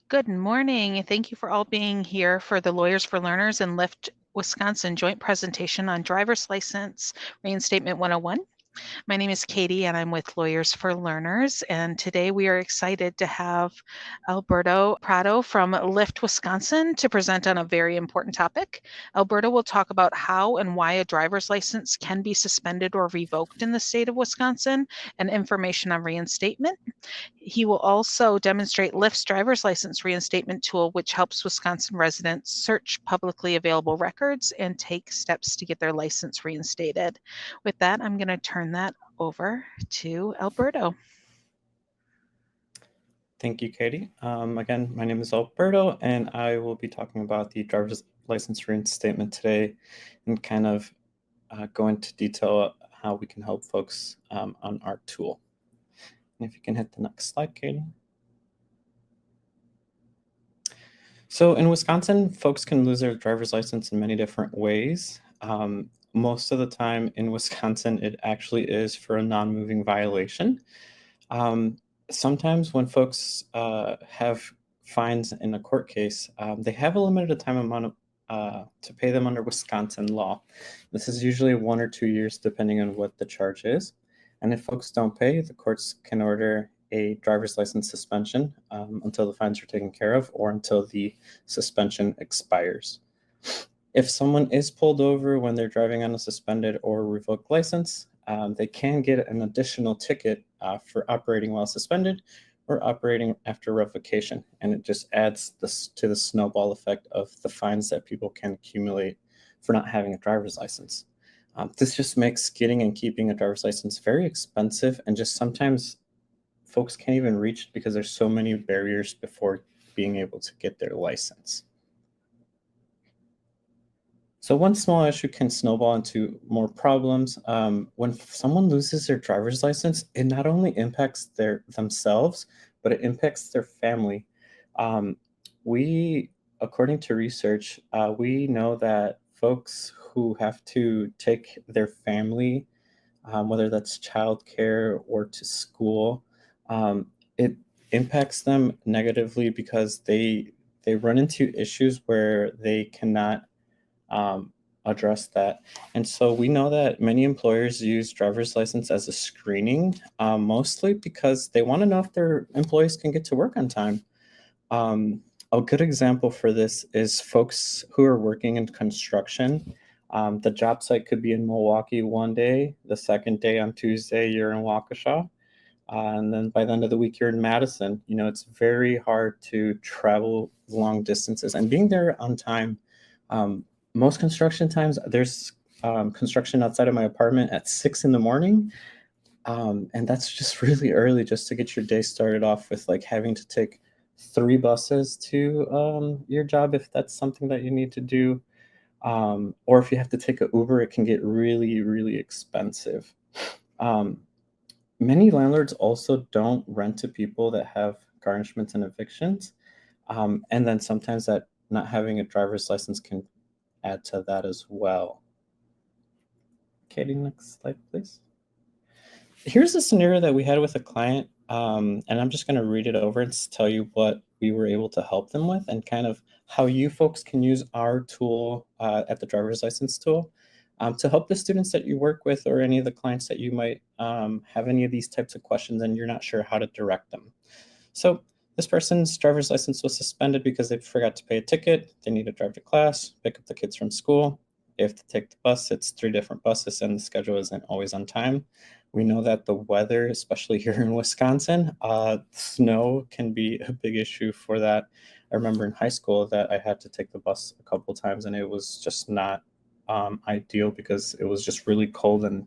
Good morning. Thank you for all being here for the Lawyers for Learners and Lyft Wisconsin joint presentation on driver's license reinstatement 101. My name is Katie and I'm with Lawyers for Learners, and today we are excited to have Alberto Prado from Lyft Wisconsin to present on a very important topic. Alberto will talk about how and why a driver's license can be suspended or revoked in the state of Wisconsin and information on reinstatement. He will also demonstrate Lyft's driver's license reinstatement tool, which helps Wisconsin residents search publicly available records and take steps to get their license reinstated. With that, I'm going to turn that over to Alberto. Thank you, Katie. Again, my name is Alberto, and I will be talking about the driver's license reinstatement today and kind of go into detail how we can help folks on our tool. And if you can hit the next slide, Katie. So in Wisconsin, folks can lose their driver's license in many different ways. Most of the time in Wisconsin, it actually is for a non-moving violation. Sometimes when folks have fines in a court case, they have a limited time amount to pay them under Wisconsin law. This is usually 1 or 2 years, depending on what the charge is. And if folks don't pay, the courts can order a driver's license suspension until the fines are taken care of or until the suspension expires. If someone is pulled over when they're driving on a suspended or revoked license, they can get an additional ticket for operating while suspended or operating after revocation. And it just adds this to the snowball effect of the fines that people can accumulate for not having a driver's license. This just makes getting and keeping a driver's license very expensive, and just sometimes folks can't even reach it because there's so many barriers before being able to get their license. So one small issue can snowball into more problems. When someone loses their driver's license, it not only impacts themselves, but it impacts their family. According to research, we know that folks who have to take their family, whether that's childcare or to school, it impacts them negatively because they run into issues where they cannot address that. And so we know that many employers use driver's license as a screening, mostly because they want to know if their employees can get to work on time. A good example for this is folks who are working in construction. The job site could be in Milwaukee one day, the second day on Tuesday, you're in Waukesha. And then by the end of the week, you're in Madison. You know, it's very hard to travel long distances, and being there on time. Most construction times, there's construction outside of my apartment at 6 in the morning. And that's just really early just to get your day started off with like having to take 3 buses to your job if that's something that you need to do. Or if you have to take an Uber, it can get really, really expensive. Many landlords also don't rent to people that have garnishments and evictions. And then sometimes that not having a driver's license can add to that as well. Katie, next slide, please. Here's a scenario that we had with a client, and I'm just going to read it over and tell you what we were able to help them with and kind of how you folks can use our tool at the driver's license tool to help the students that you work with or any of the clients that you might have any of these types of questions and you're not sure how to direct them. So this person's driver's license was suspended because they forgot to pay a ticket. They need to drive to class, pick up the kids from school. They have to take the bus. It's 3 different buses and the schedule isn't always on time. We know that the weather, especially here in Wisconsin, snow can be a big issue for that. I remember in high school that I had to take the bus a couple times and it was just not ideal because it was just really cold and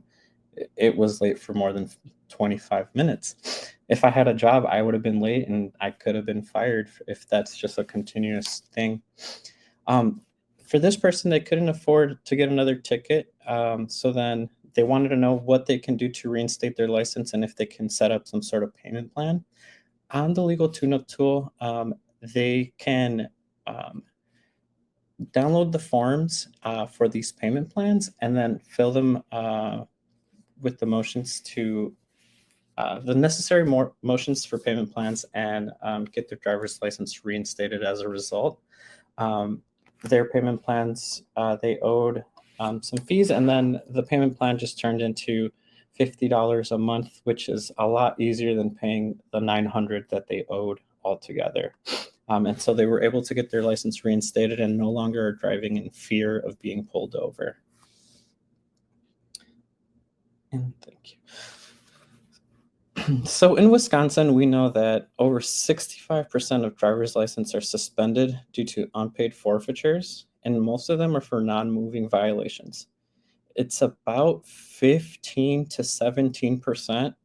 it was late for more than 25 minutes. If I had a job, I would have been late and I could have been fired if that's just a continuous thing. For this person, they couldn't afford to get another ticket. So then they wanted to know what they can do to reinstate their license and if they can set up some sort of payment plan. On the Legal Tune-Up tool, they can download the forms for these payment plans and then fill them with the motions to the necessary motions for payment plans and get their driver's license reinstated as a result. Their payment plans, they owed some fees, and then the payment plan just turned into $50 a month, which is a lot easier than paying the $900 that they owed altogether. And so they were able to get their license reinstated and no longer are driving in fear of being pulled over. And thank you. So in Wisconsin, we know that over 65% of driver's licenses are suspended due to unpaid forfeitures, and most of them are for non-moving violations. It's about 15 to 17%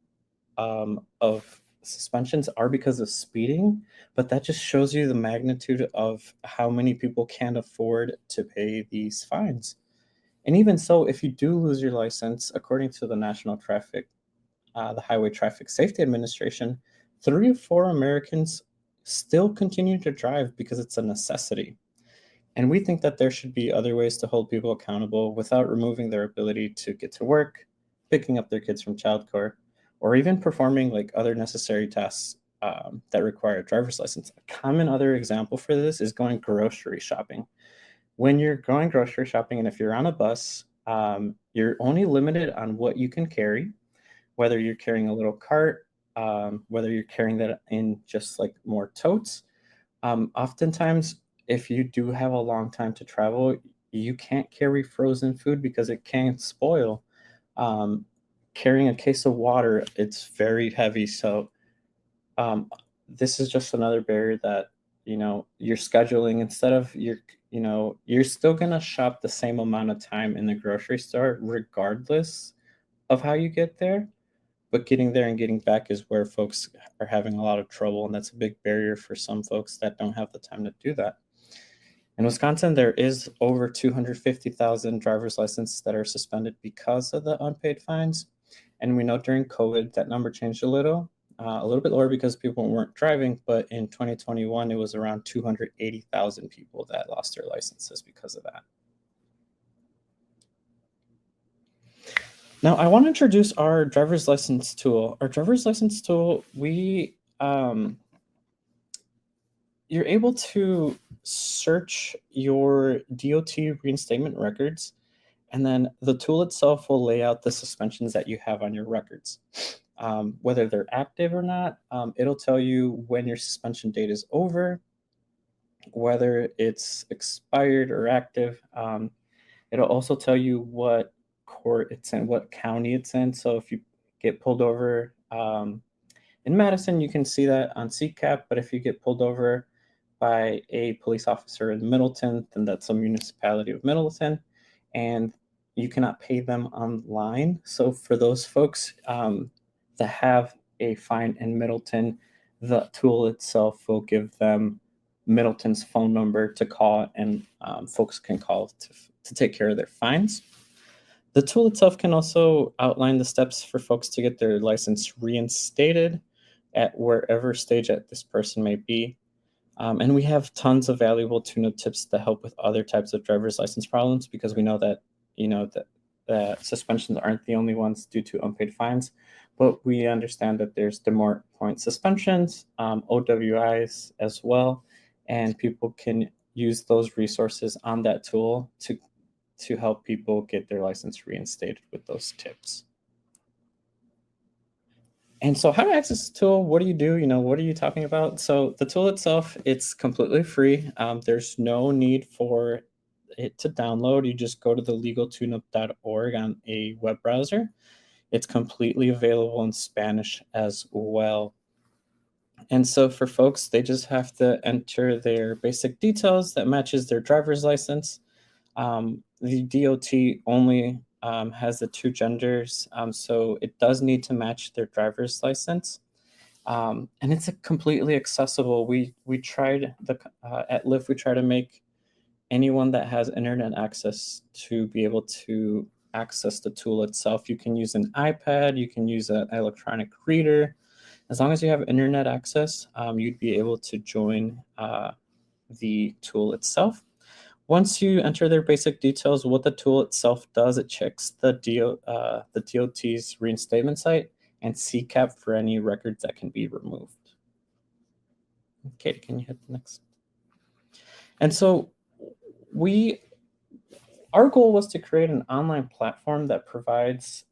of suspensions are because of speeding, but that just shows you the magnitude of how many people can't afford to pay these fines. And even so, if you do lose your license, according to the the Highway Traffic Safety Administration, 3 of 4 Americans still continue to drive because it's a necessity. And we think that there should be other ways to hold people accountable without removing their ability to get to work, picking up their kids from childcare, or even performing like other necessary tasks that require a driver's license. A common other example for this is going grocery shopping. When you're going grocery shopping and if you're on a bus, you're only limited on what you can carry, whether you're carrying a little cart, whether you're carrying that in just like more totes. Oftentimes, if you do have a long time to travel, you can't carry frozen food because it can spoil. Um, Carrying a case of water, it's very heavy. So um, this is just another barrier that you're scheduling instead of you're still gonna shop the same amount of time in the grocery store regardless of how you get there, but getting there and getting back is where folks are having a lot of trouble, and that's a big barrier for some folks that don't have the time to do that. In Wisconsin, there is over 250,000 driver's licenses that are suspended because of the unpaid fines. And we know during COVID that number changed a little bit lower because people weren't driving. But in 2021, it was around 280,000 people that lost their licenses because of that. Now, I want to introduce our driver's license tool. Our driver's license tool, you're able to search your DOT reinstatement records, and then the tool itself will lay out the suspensions that you have on your records. Whether they're active or not, it'll tell you when your suspension date is over, whether it's expired or active. It'll also tell you what court it's in, what county it's in. So if you get pulled over in Madison, you can see that on CCAP, but if you get pulled over by a police officer in Middleton, then that's a municipality of Middleton, and you cannot pay them online. So for those folks that have a fine in Middleton, the tool itself will give them Middleton's phone number to call, and folks can call to take care of their fines. The tool itself can also outline the steps for folks to get their license reinstated at wherever stage that this person may be. And we have tons of valuable tune-up tips to help with other types of driver's license problems, because we know that that suspensions aren't the only ones due to unpaid fines, but we understand that there's demort point suspensions, OWIs as well, and people can use those resources on that tool to help people get their license reinstated with those tips. And so how to access the tool, what do you do? What are you talking about? So the tool itself, it's completely free. There's no need for it to download. You just go to the legaltuneup.org on a web browser. It's completely available in Spanish as well. And so for folks, they just have to enter their basic details that matches their driver's license. The DOT only has the 2 genders, so it does need to match their driver's license. And it's completely accessible. We tried at Lyft, we try to make anyone that has internet access to be able to access the tool itself. You can use an iPad, you can use an electronic reader. As long as you have internet access, you'd be able to join the tool itself. Once you enter their basic details, what the tool itself does, it checks the DOT's reinstatement site, and CCAP for any records that can be removed. Katie, can you hit the next? And so our goal was to create an online platform that provides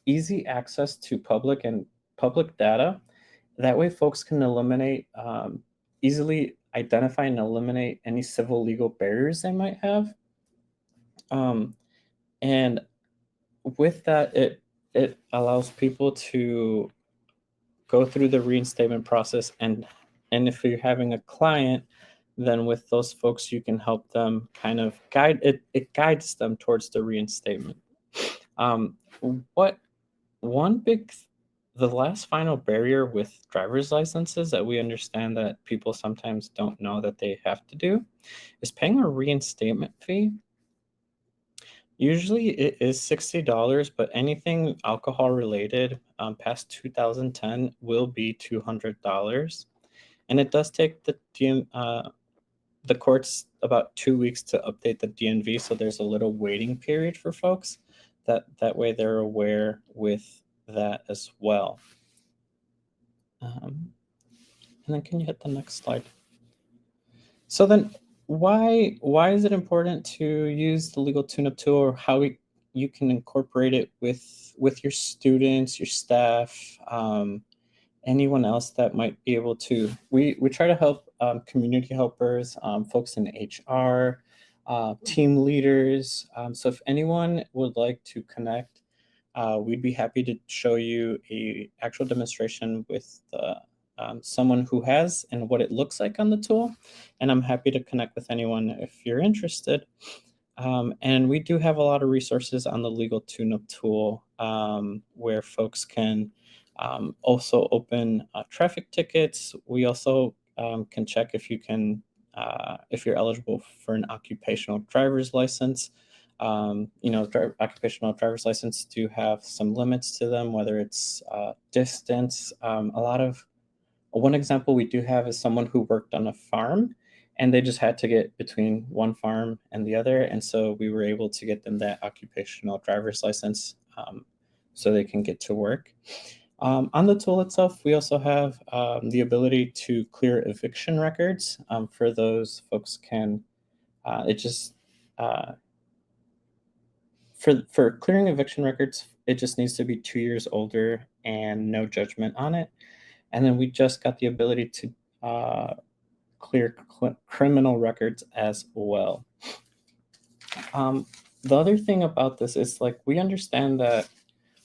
easy access to public data. That way, folks can easily identify and eliminate any civil legal barriers they might have. And with that, it allows people to go through the reinstatement process, and if you're having a client, then with those folks you can help them kind of it guides them towards the reinstatement. What one big The last final barrier with driver's licenses that we understand that people sometimes don't know that they have to do is paying a reinstatement fee. Usually it is $60, but anything alcohol related past 2010 will be $200. And it does take the courts about 2 weeks to update the DNV, so there's a little waiting period for folks. That way they're aware with that as well. And then can you hit the next slide? So then why is it important to use the legal tune-up tool, or how you can incorporate it with your students, your staff, anyone else that might be able to? We try to help community helpers, folks in HR, team leaders. So if anyone would like to connect, we'd be happy to show you a actual demonstration with someone who has and what it looks like on the tool. And I'm happy to connect with anyone if you're interested. And we do have a lot of resources on the legal tune-up tool, where folks can also open traffic tickets. We also can check if if you're eligible for an occupational driver's license. Occupational driver's license do have some limits to them, whether it's distance. One example we do have is someone who worked on a farm, and they just had to get between one farm and the other. And so we were able to get them that occupational driver's license, so they can get to work. On the tool itself, we also have the ability to clear eviction records. For those folks can, it just, for clearing eviction records, it just needs to be 2 years older and no judgment on it. And then we just got the ability to clear criminal records as well. The other thing about this is, like, we understand that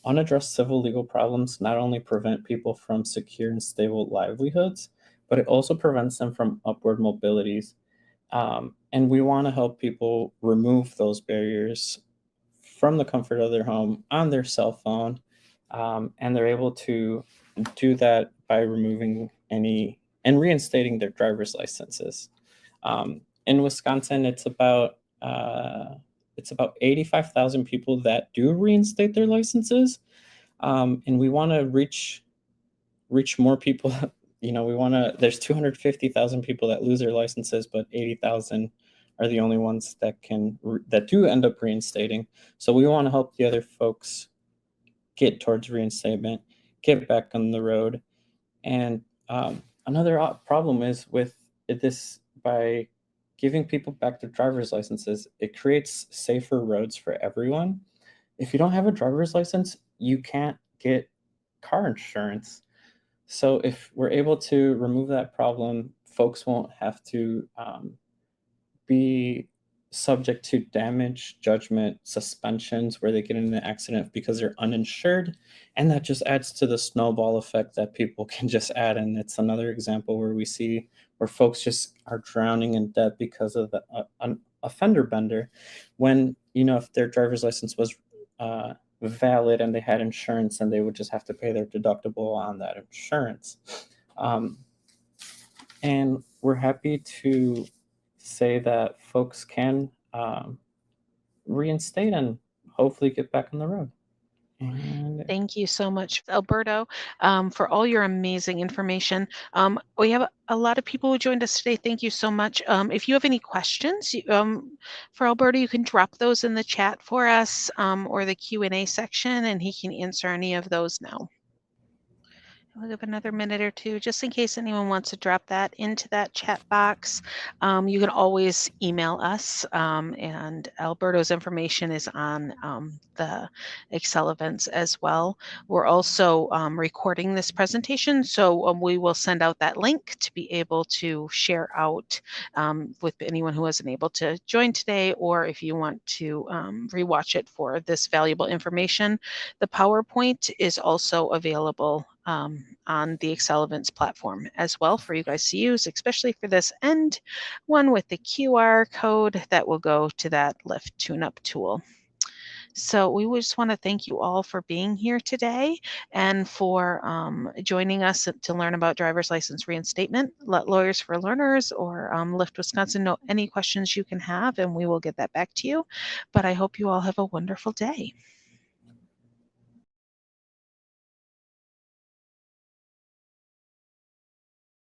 unaddressed civil legal problems not only prevent people from secure and stable livelihoods, but it also prevents them from upward mobilities. And we want to help people remove those barriers from the comfort of their home on their cell phone. And they're able to do that by removing any and reinstating their driver's licenses. In Wisconsin, it's about 85,000 people that do reinstate their licenses, and we want to reach more people. There's 250,000 people that lose their licenses, but 80,000 are the only ones that do end up reinstating. So we want to help the other folks get towards reinstatement, get back on the road. And another problem is with this, by giving people back their driver's licenses, it creates safer roads for everyone. If you don't have a driver's license, you can't get car insurance. So if we're able to remove that problem, folks won't have to be subject to damage, judgment, suspensions where they get in an accident because they're uninsured. And that just adds to the snowball effect that people can just add. And it's another example where we see where folks just are drowning in debt because of an offender bender, when, if their driver's license was valid and they had insurance, and they would just have to pay their deductible on that insurance. And we're happy to say that folks can reinstate and hopefully get back on the road. And Thank you so much, Alberto, for all your amazing information. We have a lot of people who joined us today. Thank you so much. If you have any questions for Alberto, you can drop those in the chat for us, or the Q&A section, and he can answer any of those now. We'll give another minute or two just in case anyone wants to drop that into that chat box. You can always email us, and Alberto's information is on the Excel events as well. We're also recording this presentation, so we will send out that link to be able to share out with anyone who wasn't able to join today, or if you want to rewatch it for this valuable information. The PowerPoint is also available on the Excel events platform as well for you guys to use, especially for this end one with the QR code that will go to that Lift Tune-Up tool. So we just want to thank you all for being here today and for joining us to learn about driver's license reinstatement. Let Lawyers for Learners or Lift Wisconsin know any questions you can have, and we will get that back to you. But I hope you all have a wonderful day.